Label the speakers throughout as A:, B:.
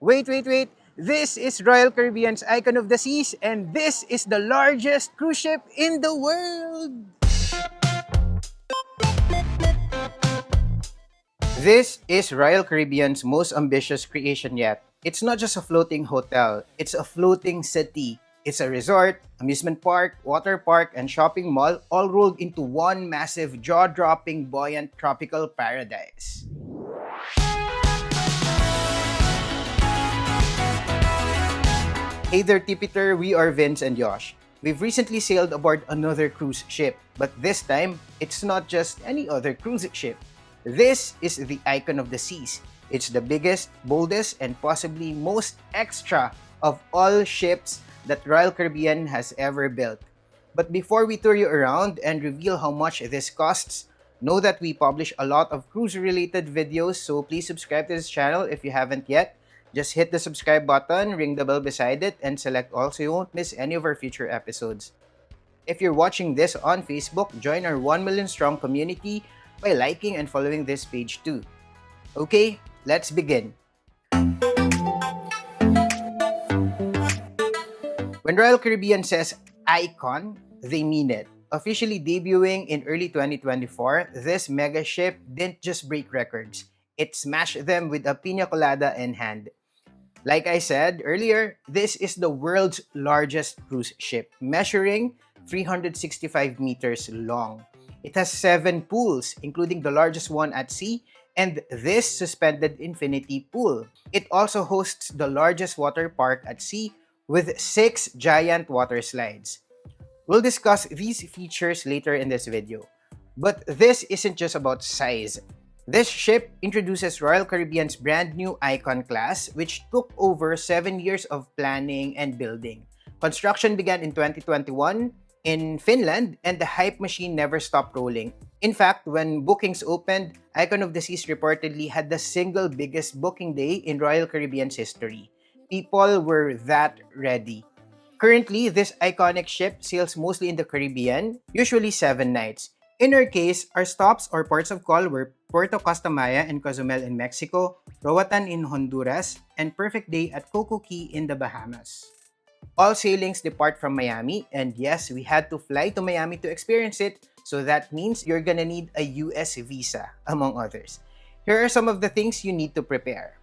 A: Wait. This is Royal Caribbean's Icon of the Seas, and this is the largest cruise ship in the world. This is Royal Caribbean's most ambitious creation yet. It's not just a floating hotel, it's a floating city. It's a resort, amusement park, water park, and shopping mall all rolled into one massive jaw-dropping buoyant tropical paradise. Hey there, TPT, we are Vince and Josh. We've recently sailed aboard another cruise ship, but this time, it's not just any other cruise ship. This is the Icon of the Seas. It's the biggest, boldest, and possibly most extra of all ships that Royal Caribbean has ever built. But before we tour you around and reveal how much this costs, know that we publish a lot of cruise-related videos, so please subscribe to this channel if you haven't yet. Just hit the subscribe button, ring the bell beside it, and select all so you won't miss any of our future episodes. If you're watching this on Facebook, join our 1 million strong community by liking and following this page too. Okay, let's begin. When Royal Caribbean says icon, they mean it. Officially debuting in early 2024, this mega ship didn't just break records. It smashed them with a piña colada in hand. Like I said earlier, this is the world's largest cruise ship, measuring 365 meters long. It has 7 pools, including the largest one at sea, and this suspended infinity pool. It also hosts the largest water park at sea with 6 giant water slides. We'll discuss these features later in this video. But this isn't just about size. This ship introduces Royal Caribbean's brand new Icon class, which took over 7 years of planning and building. Construction began in 2021 in Finland, and the hype machine never stopped rolling. In fact, when bookings opened, Icon of the Seas reportedly had the single biggest booking day in Royal Caribbean's history. People were that ready. Currently, this iconic ship sails mostly in the Caribbean, usually 7 nights. In our case, our stops or ports of call were Puerto Castamaya and Cozumel in Mexico, Roatan in Honduras, and Perfect Day at Coco Key in the Bahamas. All sailings depart from Miami, and yes, we had to fly to Miami to experience it, so that means you're gonna need a US visa, among others. Here are some of the things you need to prepare.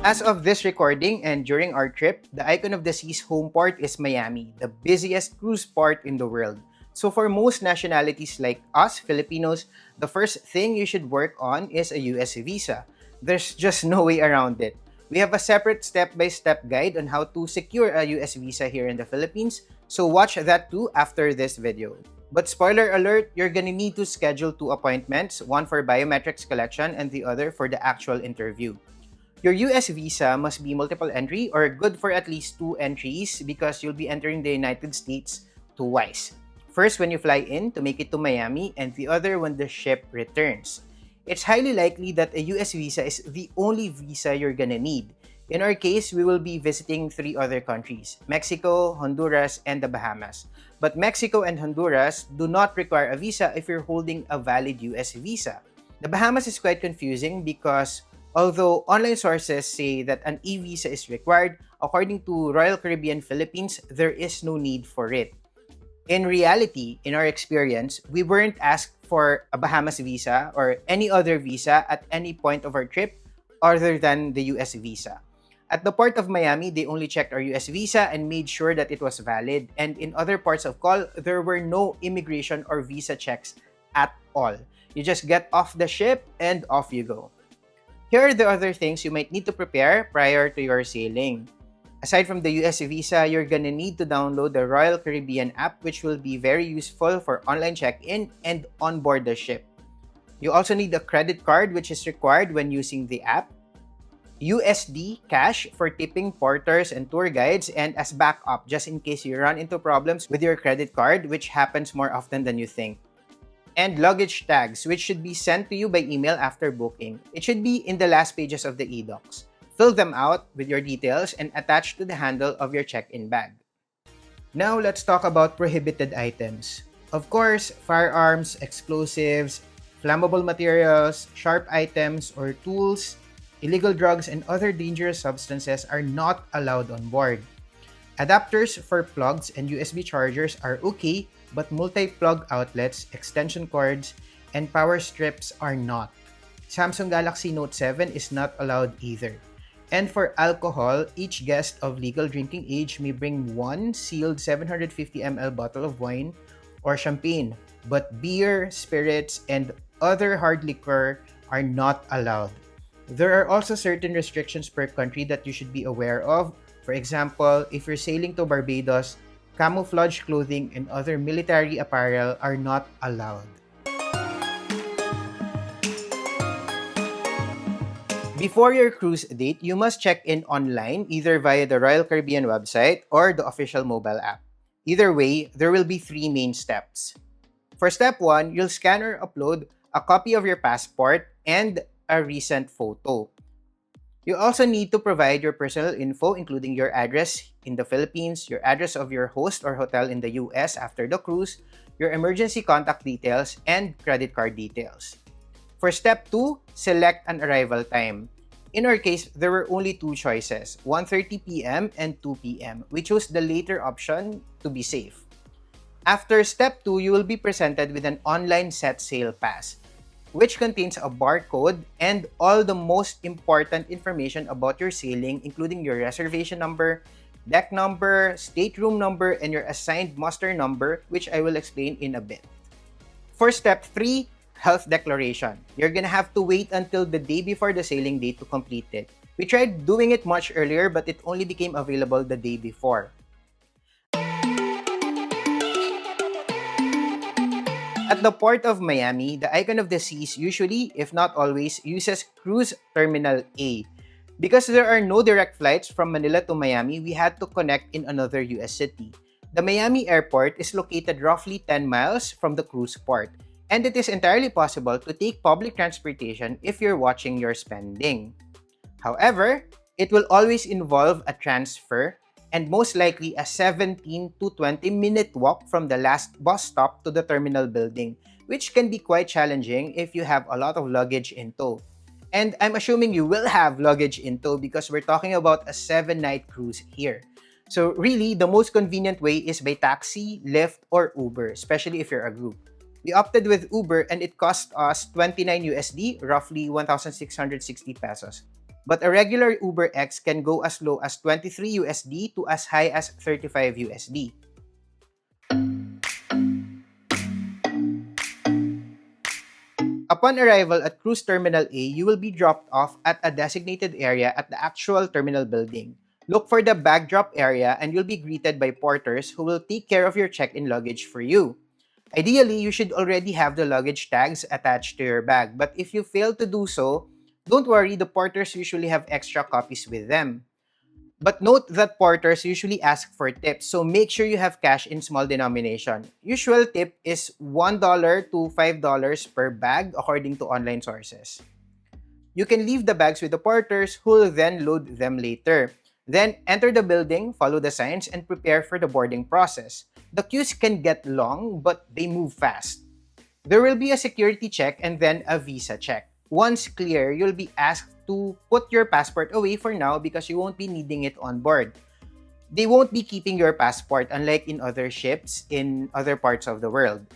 A: As of this recording and during our trip, the Icon of the Seas home port is Miami, the busiest cruise port in the world. So for most nationalities like us, Filipinos, the first thing you should work on is a US visa. There's just no way around it. We have a separate step-by-step guide on how to secure a US visa here in the Philippines, so watch that too after this video. But spoiler alert, you're gonna need to schedule 2 appointments, one for biometrics collection and the other for the actual interview. Your US visa must be multiple entry or good for at least 2 entries because you'll be entering the United States twice. First when you fly in to make it to Miami, and the other when the ship returns. It's highly likely that a US visa is the only visa you're gonna need. In our case, we will be visiting 3 other countries, Mexico, Honduras, and the Bahamas. But Mexico and Honduras do not require a visa if you're holding a valid US visa. The Bahamas is quite confusing because although online sources say that an e-visa is required, according to Royal Caribbean Philippines, there is no need for it. In reality, in our experience, we weren't asked for a Bahamas visa or any other visa at any point of our trip other than the US visa. At the port of Miami, they only checked our US visa and made sure that it was valid. And in other parts of call, there were no immigration or visa checks at all. You just get off the ship and off you go. Here are the other things you might need to prepare prior to your sailing. Aside from the US visa, you're gonna need to download the Royal Caribbean app, which will be very useful for online check-in and on board the ship. You also need a credit card, which is required when using the app, USD cash for tipping porters and tour guides, and as backup just in case you run into problems with your credit card, which happens more often than you think. And luggage tags, which should be sent to you by email after booking. It should be in the last pages of the e-docs. Fill them out with your details and attach to the handle of your check-in bag. Now let's talk about prohibited items. Of course, firearms, explosives, Flammable materials, sharp items or tools, illegal drugs, and other dangerous substances are not allowed on board. Adapters for plugs and USB chargers are okay, but multi-plug outlets, extension cords, and power strips are not. Samsung Galaxy Note 7 is not allowed either. And for alcohol, each guest of legal drinking age may bring one sealed 750 ml bottle of wine or champagne, but beer, spirits, and other hard liquor are not allowed. There are also certain restrictions per country that you should be aware of. For example, if you're sailing to Barbados, camouflage clothing and other military apparel are not allowed. Before your cruise date, you must check in online either via the Royal Caribbean website or the official mobile app. Either way, there will be three main steps. For step 1, you'll scan or upload a copy of your passport and a recent photo. You also need to provide your personal info, including your address in the Philippines, your address of your host or hotel in the US after the cruise, your emergency contact details, and credit card details. For step 2, select an arrival time. In our case, there were only two choices, 1:30 p.m. and 2 p.m. We chose the later option to be safe. After step 2, you will be presented with an online set sail pass, which contains a barcode and all the most important information about your sailing, including your reservation number, deck number, stateroom number, and your assigned muster number, which I will explain in a bit. For step 3, health declaration. You're gonna have to wait until the day before the sailing date to complete it. We tried doing it much earlier, but it only became available the day before. At the port of Miami, the Icon of the Seas usually, if not always, uses Cruise Terminal A. Because there are no direct flights from Manila to Miami, we had to connect in another US city. The Miami airport is located roughly 10 miles from the cruise port, and it is entirely possible to take public transportation if you're watching your spending. However, it will always involve a transfer and most likely a 17 to 20-minute walk from the last bus stop to the terminal building, which can be quite challenging if you have a lot of luggage in tow. And I'm assuming you will have luggage in tow because we're talking about a 7-night cruise here. So really, the most convenient way is by taxi, Lyft, or Uber, especially if you're a group. We opted with Uber and it cost us 29 USD, roughly 1,660 pesos. But a regular Uber X can go as low as 23 USD to as high as 35 USD. Upon arrival at Cruise Terminal A, you will be dropped off at a designated area at the actual terminal building. Look for the bag drop area and you'll be greeted by porters who will take care of your check-in luggage for you. Ideally, you should already have the luggage tags attached to your bag, but if you fail to do so, don't worry, the porters usually have extra copies with them. But note that porters usually ask for tips, so make sure you have cash in small denomination. Usual tip is $1 to $5 per bag according to online sources. You can leave the bags with the porters who will then load them later. Then enter the building, follow the signs, and prepare for the boarding process. The queues can get long, but they move fast. There will be a security check and then a visa check. Once clear, you'll be asked to put your passport away for now because you won't be needing it on board. They won't be keeping your passport unlike in other ships in other parts of the world.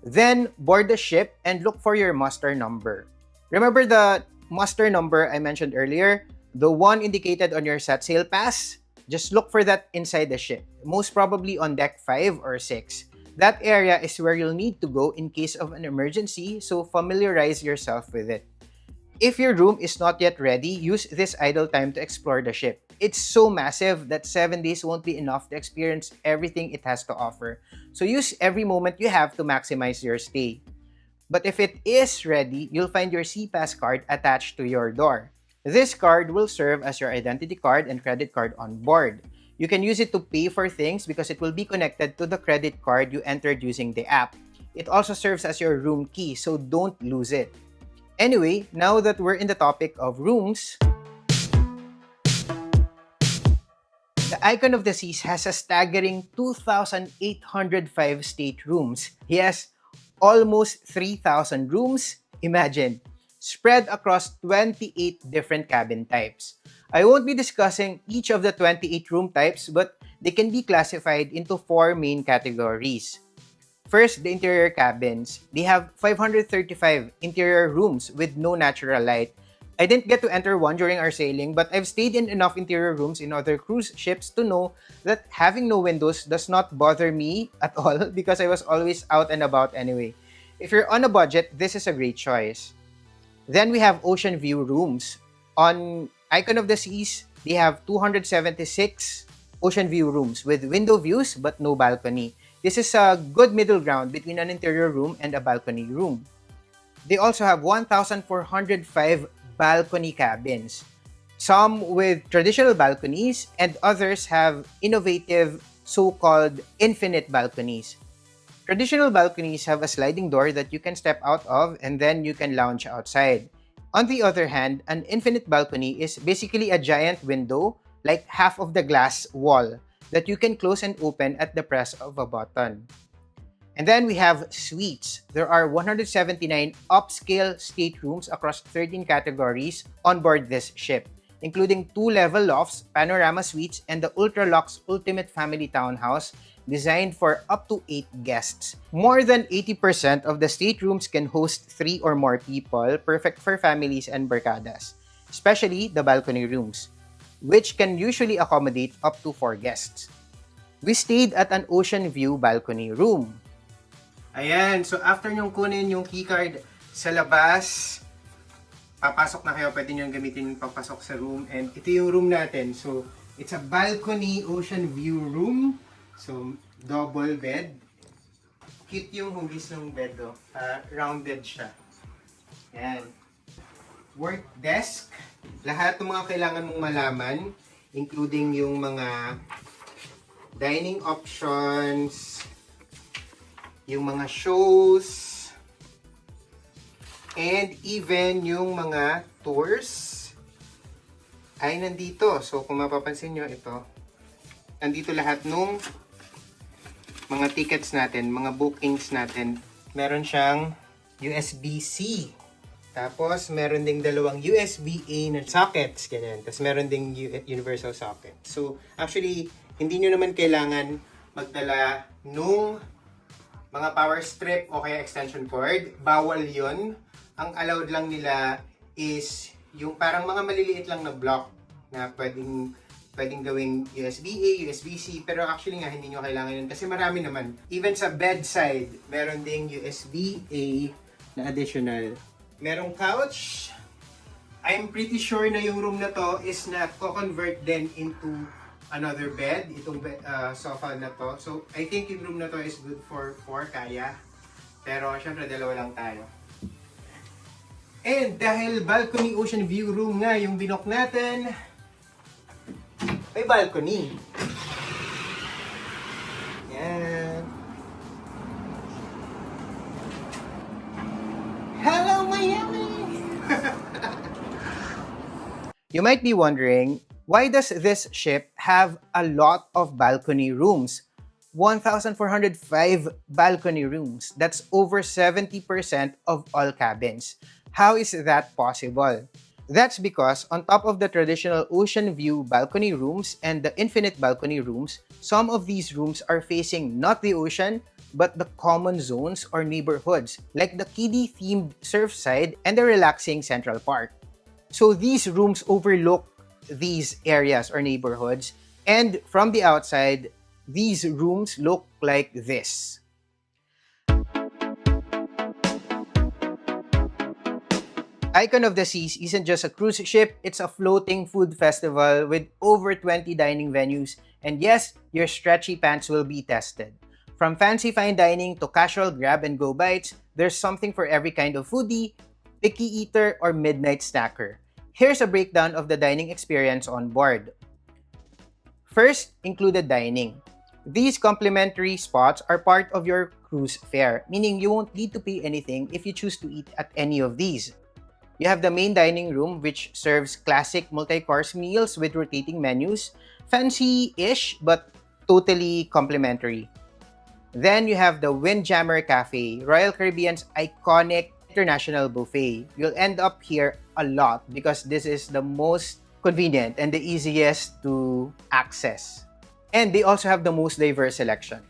A: Then board the ship and look for your muster number. Remember the muster number I mentioned earlier? The one indicated on your set sail pass? Just look for that inside the ship, most probably on deck 5 or 6. That area is where you'll need to go in case of an emergency, so familiarize yourself with it. If your room is not yet ready, use this idle time to explore the ship. It's so massive that 7 days won't be enough to experience everything it has to offer. So use every moment you have to maximize your stay. But if it is ready, you'll find your SeaPass card attached to your door. This card will serve as your identity card and credit card on board. You can use it to pay for things because it will be connected to the credit card you entered using the app. It also serves as your room key, so don't lose it. Anyway, now that we're in the topic of rooms, the Icon of the Seas has a staggering 2,805 staterooms. Yes, almost 3,000 rooms, imagine, spread across 28 different cabin types. I won't be discussing each of the 28 room types, but they can be classified into four main categories. First, the interior cabins. They have 535 interior rooms with no natural light. I didn't get to enter one during our sailing, but I've stayed in enough interior rooms in other cruise ships to know that having no windows does not bother me at all because I was always out and about anyway. If you're on a budget, this is a great choice. Then we have ocean view rooms. On Icon of the Seas, they have 276 ocean view rooms with window views but no balcony. This is a good middle ground between an interior room and a balcony room. They also have 1,405 balcony cabins, some with traditional balconies and others have innovative so-called infinite balconies. Traditional balconies have a sliding door that you can step out of and then you can lounge outside. On the other hand, an infinite balcony is basically a giant window, like half of the glass wall, that you can close and open at the press of a button. And then we have suites. There are 179 upscale staterooms across 13 categories on board this ship, including 2-level lofts, panorama suites, and the Ultralux Ultimate Family Townhouse designed for up to 8 guests. More than 80% of the staterooms can host 3 or more people, perfect for families and barcadas, especially the balcony rooms, which can usually accommodate up to 4 guests. We stayed at an ocean view balcony room. Ayan, so after nyong kunin yung keycard sa labas, papasok na kayo, pwede nyo gamitin yung papasok sa room. And ito yung room natin. So, it's a balcony ocean view room. So, double bed. Cute yung hugis ng bed, oh. Rounded siya. Ayan. Work desk. Lahat ng mga kailangan mong malaman, including yung mga dining options, yung mga shows, and even yung mga tours ay nandito. So, kung mapapansin nyo, ito, nandito lahat nung mga tickets natin, mga bookings natin. Meron siyang USB-C. Tapos, meron ding dalawang USB-A na sockets, ganyan. Tapos, meron ding universal socket. So, actually, hindi nyo naman kailangan magdala nung mga power strip o kaya extension cord. Bawal yon. Ang allowed lang nila is yung parang mga maliliit lang na block na pwedeng gawing USB-A, USB-C, pero actually nga hindi nyo kailangan yun kasi marami naman. Even sa bedside, meron ding USB-A na additional. Merong couch. I'm pretty sure na yung room na to is na co-convert din into another bed, itong sofa na to. So, I think yung room na to is good for 4, kaya. Pero, syempre, dalawa lang tayo. And dahil balcony ocean view room nga yung binok natin, may balcony. Yan. Hello, Miami! You might be wondering, why does this ship have a lot of balcony rooms? 1,405 balcony rooms. That's over 70% of all cabins. How is that possible? That's because on top of the traditional ocean view balcony rooms and the infinite balcony rooms, some of these rooms are facing not the ocean, but the common zones or neighborhoods, like the kiddie-themed surfside and the relaxing Central Park. So these rooms overlook these areas or neighborhoods, and from the outside, these rooms look like this. Icon of the Seas isn't just a cruise ship, it's a floating food festival with over 20 dining venues, and yes, your stretchy pants will be tested. From fancy fine dining to casual grab-and-go bites, there's something for every kind of foodie, picky eater, or midnight snacker. Here's a breakdown of the dining experience on board. First, included dining. These complimentary spots are part of your cruise fare, meaning you won't need to pay anything if you choose to eat at any of these. You have the main dining room, which serves classic multi-course meals with rotating menus, fancy-ish but totally complimentary. Then you have the Windjammer Cafe, Royal Caribbean's iconic international buffet. You'll end up here a lot because this is the most convenient and the easiest to access. And they also have the most diverse selection.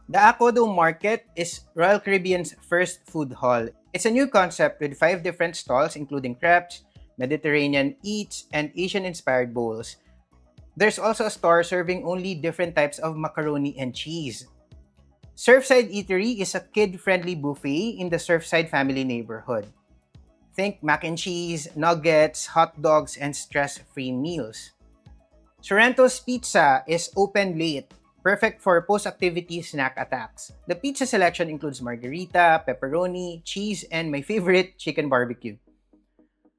A: The Aquadome Market is Royal Caribbean's first food hall. It's a new concept with 5 different stalls including crepes, Mediterranean eats, and Asian-inspired bowls. There's also a store serving only different types of macaroni and cheese. Surfside Eatery is a kid-friendly buffet in the Surfside family neighborhood. Think mac and cheese, nuggets, hot dogs, and stress-free meals. Sorrento's Pizza is open late, perfect for post-activity snack attacks. The pizza selection includes margherita, pepperoni, cheese, and my favorite, chicken barbecue.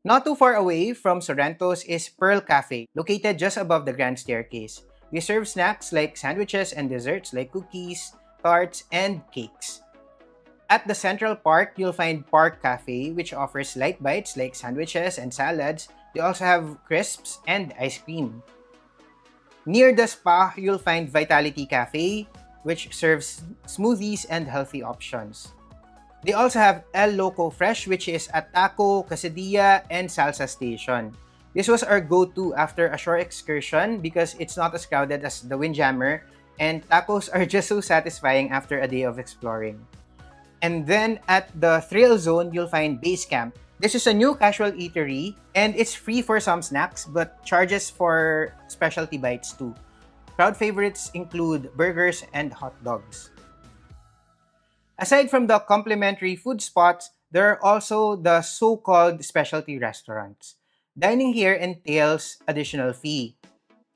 A: Not too far away from Sorrento's is Pearl Cafe, located just above the grand staircase. We serve snacks like sandwiches and desserts like cookies, tarts, and cakes. At the Central Park, you'll find Park Cafe, which offers light bites like sandwiches and salads. They also have crisps and ice cream. Near the spa, you'll find Vitality Cafe, which serves smoothies and healthy options. They also have El Loco Fresh, which is a taco, quesadilla, and salsa station. This was our go-to after a short excursion because it's not as crowded as the Windjammer, and tacos are just so satisfying after a day of exploring. And then at the Thrill Zone, you'll find Base Camp. This is a new casual eatery, and it's free for some snacks but charges for specialty bites too. Crowd favorites include burgers and hot dogs. Aside from the complimentary food spots, there are also the so-called specialty restaurants. Dining here entails additional fee.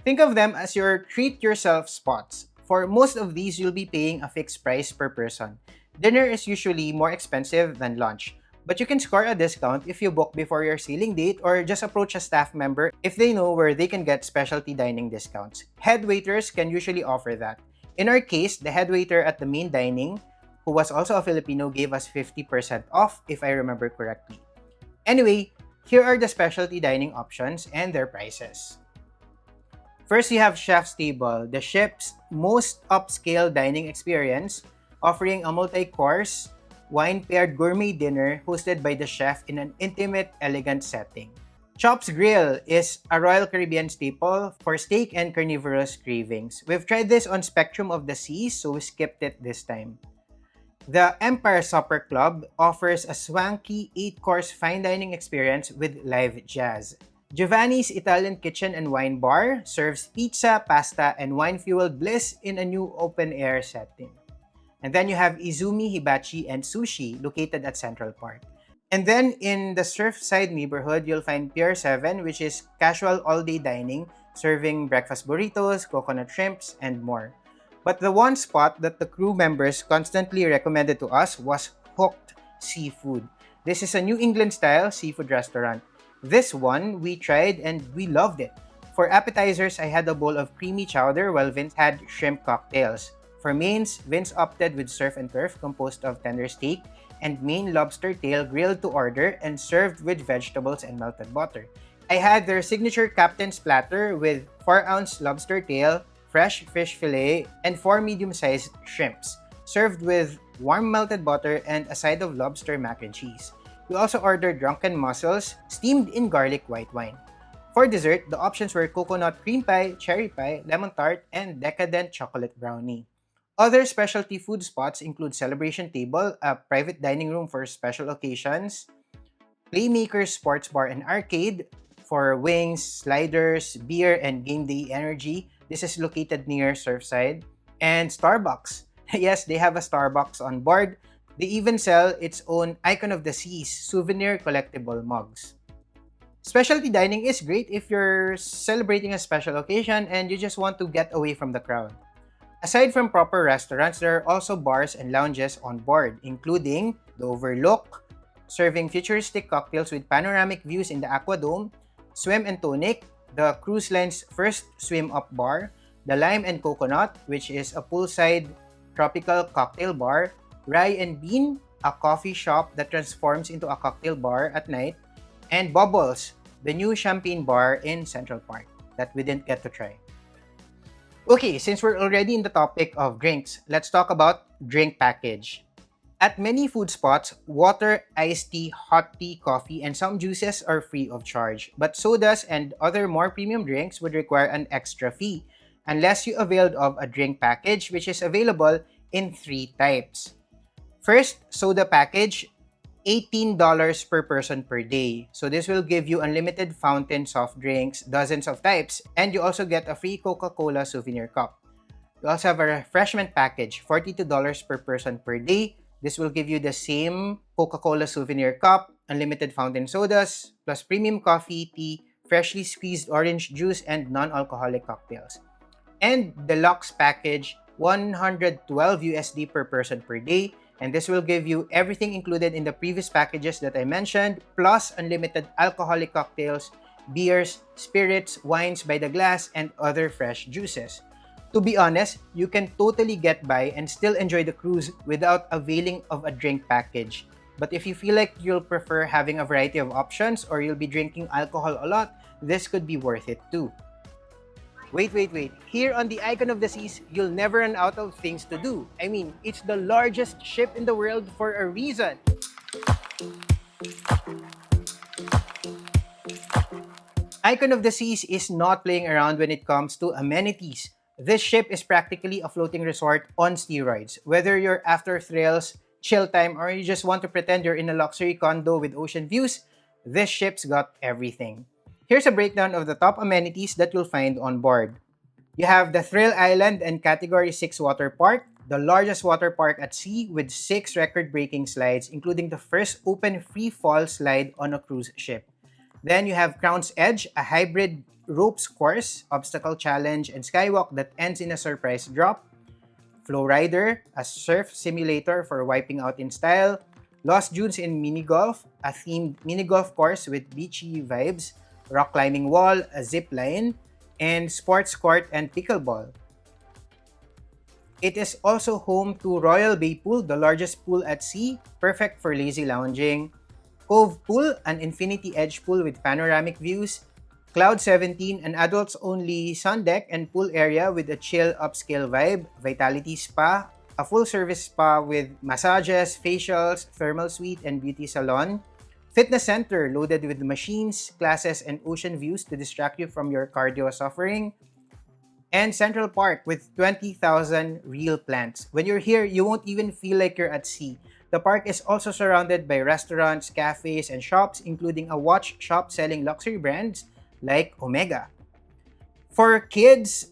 A: Think of them as your treat-yourself spots. For most of these, you'll be paying a fixed price per person. Dinner is usually more expensive than lunch, but you can score a discount if you book before your sailing date or just approach a staff member if they know where they can get specialty dining discounts. Head waiters can usually offer that. In our case, the head waiter at the main dining, who was also a Filipino, gave us 50% off if I remember correctly. Anyway, here are the specialty dining options and their prices. First, you have Chef's Table, the ship's most upscale dining experience, offering a multi-course, wine-paired gourmet dinner hosted by the chef in an intimate, elegant setting. Chop's Grill is a Royal Caribbean staple for steak and carnivorous cravings. We've tried this on Spectrum of the Seas, so we skipped it this time. The Empire Supper Club offers a swanky 8-course fine dining experience with live jazz. Giovanni's Italian Kitchen and Wine Bar serves pizza, pasta, and wine-fueled bliss in a new open-air setting. And then you have Izumi Hibachi and Sushi located at Central Park. And then in the Surfside neighborhood, you'll find Pier 7, which is casual all-day dining, serving breakfast burritos, coconut shrimps, and more. But the one spot that the crew members constantly recommended to us was Hooked Seafood. This is a New England-style seafood restaurant. This one we tried and we loved it. For appetizers, I had a bowl of creamy chowder while Vince had shrimp cocktails. For mains, Vince opted with surf and turf composed of tender steak and Maine lobster tail grilled to order and served with vegetables and melted butter. I had their signature Captain's Platter with 4-ounce lobster tail, fresh fish fillet, and 4 medium-sized shrimps, served with warm melted butter and a side of lobster mac and cheese. We also ordered drunken mussels, steamed in garlic white wine. For dessert, the options were coconut cream pie, cherry pie, lemon tart, and decadent chocolate brownie. Other specialty food spots include Celebration Table, a private dining room for special occasions, Playmaker's Sports Bar and Arcade for wings, sliders, beer, and game day energy. This is located near Surfside. And Starbucks. Yes, they have a Starbucks on board. They even sell its own Icon of the Seas souvenir collectible mugs. Specialty dining is great if you're celebrating a special occasion and you just want to get away from the crowd. Aside from proper restaurants, there are also bars and lounges on board, including the Overlook, serving futuristic cocktails with panoramic views in the Aquadome, Swim and Tonic, the cruise line's first swim-up bar, the Lime and Coconut, which is a poolside tropical cocktail bar, Rye and Bean, a coffee shop that transforms into a cocktail bar at night, and Bubbles, the new champagne bar in Central Park that we didn't get to try. Okay, since we're already in the topic of drinks, let's talk about drink package. At many food spots, water, iced tea, hot tea, coffee, and some juices are free of charge. But sodas and other more premium drinks would require an extra fee unless you availed of a drink package, which is available in three types. First, soda package, $18 per person per day. So this will give you unlimited fountain soft drinks, dozens of types, and you also get a free Coca-Cola souvenir cup. You also have a refreshment package, $42 per person per day. This will give you the same Coca-Cola souvenir cup, unlimited fountain sodas, plus premium coffee, tea, freshly squeezed orange juice, and non-alcoholic cocktails. And deluxe package, 112 USD per person per day. And this will give you everything included in the previous packages that I mentioned, plus unlimited alcoholic cocktails, beers, spirits, wines by the glass, and other fresh juices. To be honest, you can totally get by and still enjoy the cruise without availing of a drink package. But if you feel like you'll prefer having a variety of options or you'll be drinking alcohol a lot, this could be worth it too. Wait. Here on the Icon of the Seas, you'll never run out of things to do. I mean, it's the largest ship in the world for a reason. Icon of the Seas is not playing around when it comes to amenities. This ship is practically a floating resort on steroids. Whether you're after thrills, chill time, or you just want to pretend you're in a luxury condo with ocean views, this ship's got everything. Here's a breakdown of the top amenities that you'll find on board. You have the Thrill Island and Category 6 Water Park, the largest water park at sea with 6 record-breaking slides, including the first open free fall slide on a cruise ship. Then you have Crown's Edge, a hybrid ropes course, obstacle challenge, and skywalk that ends in a surprise drop. Flow Rider, a surf simulator for wiping out in style. Lost Dunes in Mini Golf, a themed mini golf course with beachy vibes. Rock climbing wall, a zip line, and sports court and pickleball. It is also home to Royal Bay Pool, the largest pool at sea, perfect for lazy lounging. Cove Pool, an infinity edge pool with panoramic views. Cloud 17, an adults-only sun deck and pool area with a chill upscale vibe. Vitality Spa, a full-service spa with massages, facials, thermal suite, and beauty salon. Fitness center loaded with machines, classes, and ocean views to distract you from your cardio suffering. And Central Park with 20,000 real plants. When you're here, you won't even feel like you're at sea. The park is also surrounded by restaurants, cafes, and shops, including a watch shop selling luxury brands like Omega. For kids,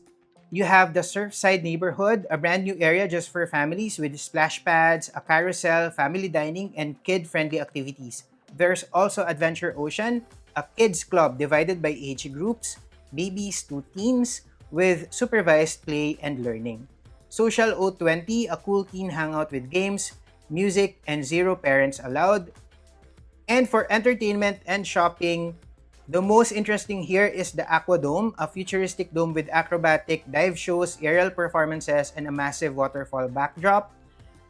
A: you have the Surfside neighborhood, a brand new area just for families with splash pads, a carousel, family dining, and kid-friendly activities. There's also Adventure Ocean, a kids club divided by age groups, babies to teens, with supervised play and learning. Social O20, a cool teen hangout with games, music, and zero parents allowed. And for entertainment and shopping, the most interesting here is the Aqua Dome, a futuristic dome with acrobatic dive shows, aerial performances, and a massive waterfall backdrop.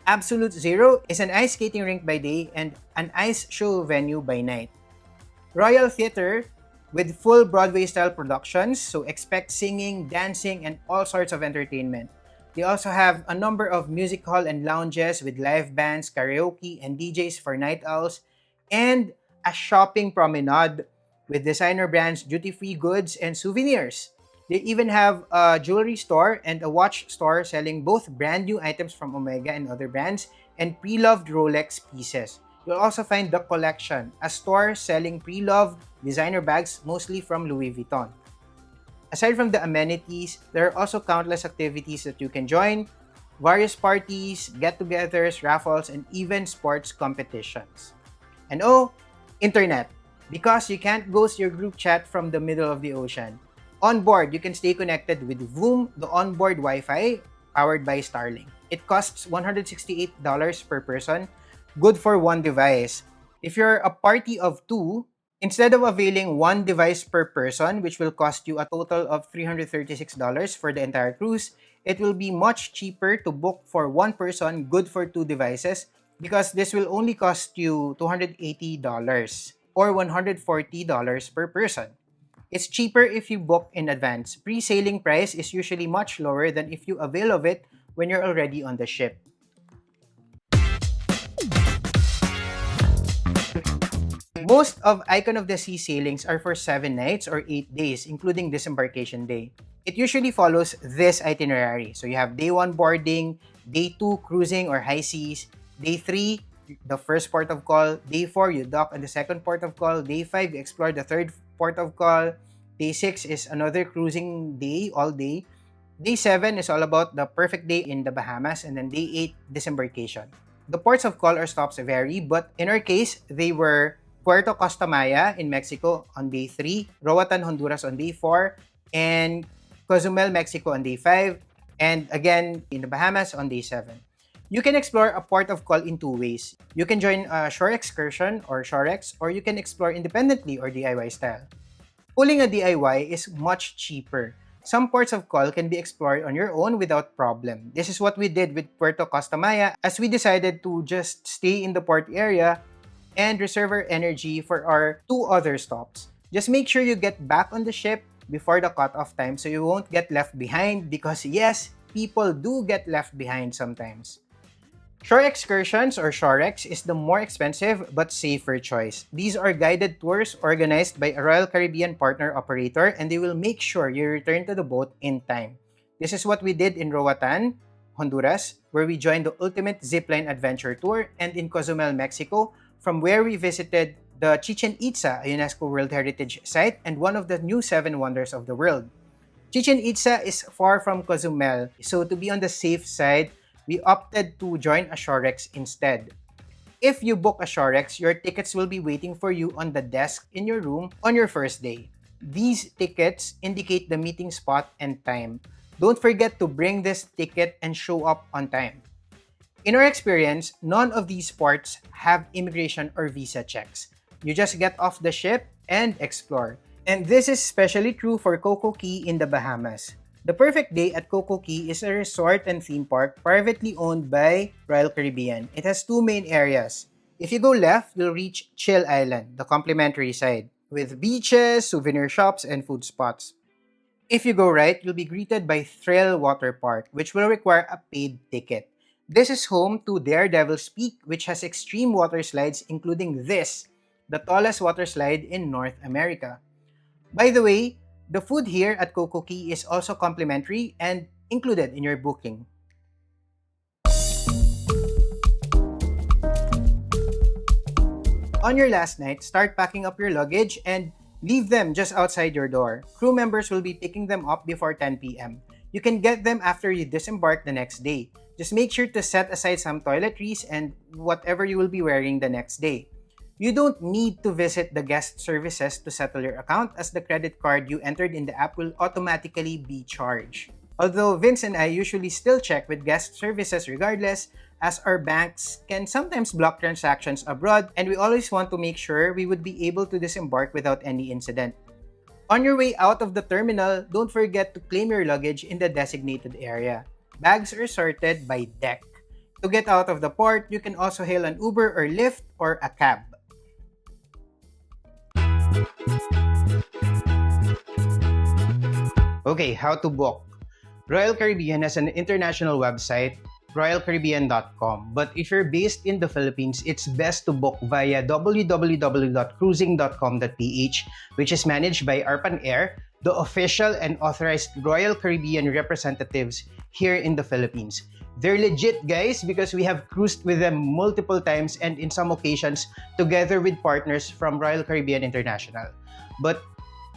A: Absolute Zero is an ice skating rink by day and an ice show venue by night. Royal Theater with full Broadway-style productions, so expect singing, dancing, and all sorts of entertainment. They also have a number of music hall and lounges with live bands, karaoke, and DJs for night owls, and a shopping promenade with designer brands, duty-free goods, and souvenirs. They even have a jewelry store and a watch store selling both brand new items from Omega and other brands and pre-loved Rolex pieces. You'll also find The Collection, a store selling pre-loved designer bags mostly from Louis Vuitton. Aside from the amenities, there are also countless activities that you can join, various parties, get-togethers, raffles, and even sports competitions. And oh, internet, because you can't ghost your group chat from the middle of the ocean. On board, you can stay connected with Voom, the onboard Wi-Fi powered by Starlink. It costs $168 per person, good for one device. If you're a party of two, instead of availing one device per person, which will cost you a total of $336 for the entire cruise, it will be much cheaper to book for one person, good for two devices, because this will only cost you $280 or $140 per person. It's cheaper if you book in advance. Pre-sailing price is usually much lower than if you avail of it when you're already on the ship. Most of Icon of the Sea sailings are for 7 nights or 8 days, including disembarkation day. It usually follows this itinerary. So you have day 1 boarding, day 2 cruising or high seas, day 3 the first port of call, day 4 you dock at the second port of call, day 5 you explore the third port of call, day 6 is another cruising day all day, day 7 is all about the perfect day in the Bahamas, and then day 8 disembarkation. The ports of call or stops vary, but in our case, they were Puerto Costa Maya in Mexico on day 3, Roatan, Honduras on day 4, and Cozumel, Mexico on day 5, and again in the Bahamas on day 7. You can explore a port of call in 2 ways. You can join a shore excursion or shorex, or you can explore independently or DIY style. Pulling a DIY is much cheaper. Some ports of call can be explored on your own without problem. This is what we did with Puerto Costa Maya, as we decided to just stay in the port area and reserve our energy for our 2 other stops. Just make sure you get back on the ship before the cutoff time so you won't get left behind, because yes, people do get left behind sometimes. Shore excursions or shorex is the more expensive but safer choice. These are guided tours organized by a Royal Caribbean partner operator, and they will make sure you return to the boat in time. This is what we did in Roatan, Honduras, where we joined the Ultimate Zipline Adventure Tour, and in Cozumel, Mexico, from where we visited the Chichen Itza, a UNESCO World Heritage Site and one of the new 7 wonders of the world. Chichen Itza is far from Cozumel, so to be on the safe side, we opted to join a shorex instead. If you book a shorex, your tickets will be waiting for you on the desk in your room on your first day. These tickets indicate the meeting spot and time. Don't forget to bring this ticket and show up on time. In our experience, none of these ports have immigration or visa checks. You just get off the ship and explore. And this is especially true for Coco Cay in the Bahamas. The perfect day at Coco Cay is a resort and theme park privately owned by Royal Caribbean. It has 2 main areas. If you go left, you'll reach Chill Island, the complimentary side, with beaches, souvenir shops, and food spots. If you go right, you'll be greeted by Thrill Waterpark, which will require a paid ticket. This is home to Daredevil's Peak, which has extreme water slides, including this, the tallest water slide in North America. By the way, the food here at Coco Cay is also complimentary and included in your booking. On your last night, start packing up your luggage and leave them just outside your door. Crew members will be picking them up before 10 p.m. You can get them after you disembark the next day. Just make sure to set aside some toiletries and whatever you will be wearing the next day. You don't need to visit the guest services to settle your account, as the credit card you entered in the app will automatically be charged. Although Vince and I usually still check with guest services regardless, as our banks can sometimes block transactions abroad, and we always want to make sure we would be able to disembark without any incident. On your way out of the terminal, don't forget to claim your luggage in the designated area. Bags are sorted by deck. To get out of the port, you can also hail an Uber or Lyft or a cab. Okay, how to book. Royal Caribbean has an international website, royalcaribbean.com. But if you're based in the Philippines, it's best to book via www.cruising.com.ph, which is managed by Arpan Air, the official and authorized Royal Caribbean representatives here in the Philippines. They're legit, guys, because we have cruised with them multiple times and in some occasions together with partners from Royal Caribbean International. But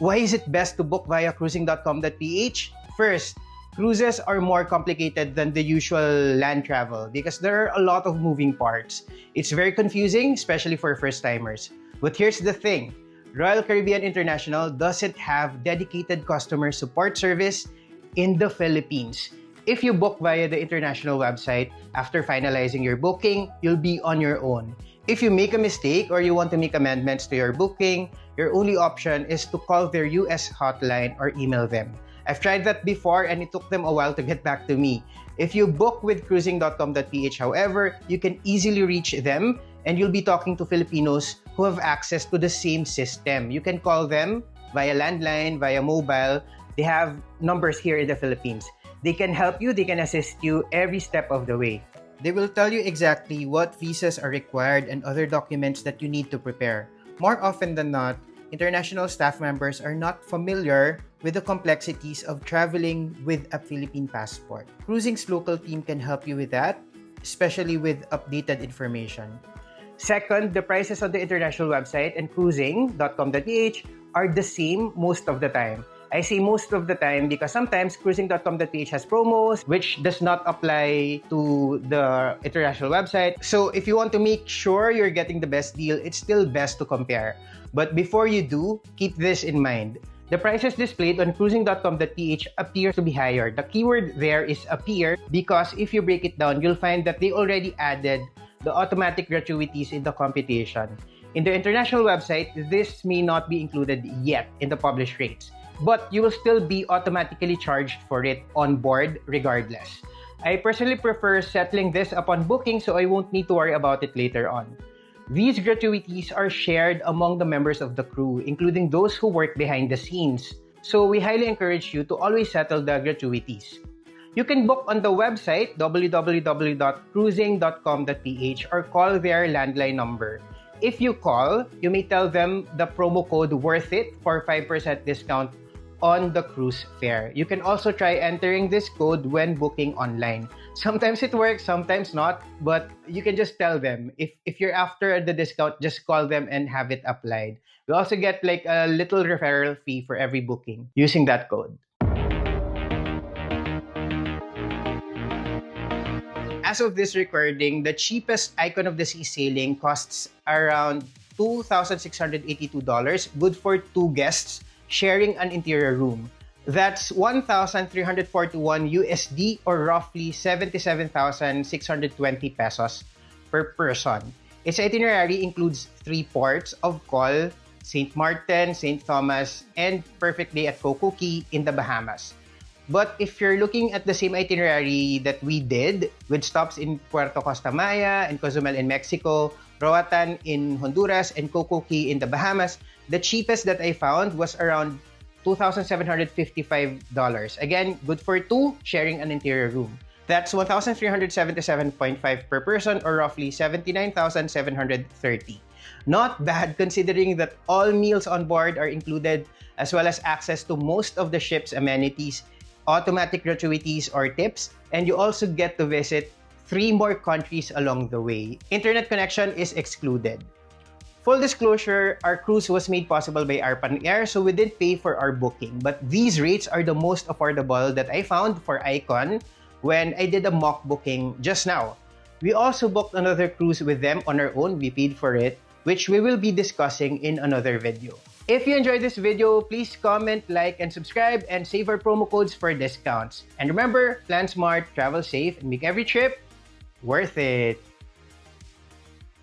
A: why is it best to book via cruising.com.ph? First, cruises are more complicated than the usual land travel because there are a lot of moving parts. It's very confusing, especially for first-timers. But here's the thing. Royal Caribbean International doesn't have dedicated customer support service in the Philippines. If you book via the international website, after finalizing your booking, you'll be on your own. If you make a mistake or you want to make amendments to your booking, your only option is to call their US hotline or email them. I've tried that before and it took them a while to get back to me. If you book with cruising.com.ph, however, you can easily reach them and you'll be talking to Filipinos who have access to the same system. You can call them via landline, via mobile. They have numbers here in the Philippines. They can help you, they can assist you every step of the way. They will tell you exactly what visas are required and other documents that you need to prepare. More often than not, international staff members are not familiar with the complexities of traveling with a Philippine passport. Cruising's local team can help you with that, especially with updated information. Second, the prices on the international website and cruising.com.ph are the same most of the time. I say most of the time because sometimes cruising.com.ph has promos which does not apply to the international website. So if you want to make sure you're getting the best deal, it's still best to compare. But before you do, keep this in mind. The prices displayed on cruising.com.ph appear to be higher. The keyword there is appear because if you break it down, you'll find that they already added the automatic gratuities in the computation. In the international website, this may not be included yet in the published rates, but you will still be automatically charged for it on board regardless. I personally prefer settling this upon booking so I won't need to worry about it later on. These gratuities are shared among the members of the crew, including those who work behind the scenes. So we highly encourage you to always settle the gratuities. You can book on the website www.cruising.com.ph or call their landline number. If you call, you may tell them the promo code worth it for 5% discount on the cruise fare. You can also try entering this code when booking online. Sometimes it works, sometimes not, but you can just tell them. If you're after the discount, just call them and have it applied. We also get like a little referral fee for every booking using that code. As of this recording, the cheapest Icon of the Sea sailing costs around $2,682, good for 2 guests sharing an interior room. That's 1,341 USD or roughly 77,620 pesos per person. Its itinerary includes 3 ports of call: St. Martin, St. Thomas, and Perfect Day at Coco Cay in the Bahamas. But if you're looking at the same itinerary that we did, with stops in Puerto Costa Maya and Cozumel in Mexico, Roatan in Honduras, and Coco Cay in the Bahamas, the cheapest that I found was around $2,755. Again, good for 2 sharing an interior room. That's 1,377.5 per person or roughly 79,730. Not bad considering that all meals on board are included, as well as access to most of the ship's amenities, automatic gratuities or tips, and you also get to visit 3 more countries along the way. Internet connection is excluded. Full disclosure, our cruise was made possible by Arpan Air, so we didn't pay for our booking. But these rates are the most affordable that I found for Icon when I did a mock booking just now. We also booked another cruise with them on our own. We paid for it, which we will be discussing in another video. If you enjoyed this video, please comment, like, and subscribe, and save our promo codes for discounts. And remember, plan smart, travel safe, and make every trip worth it.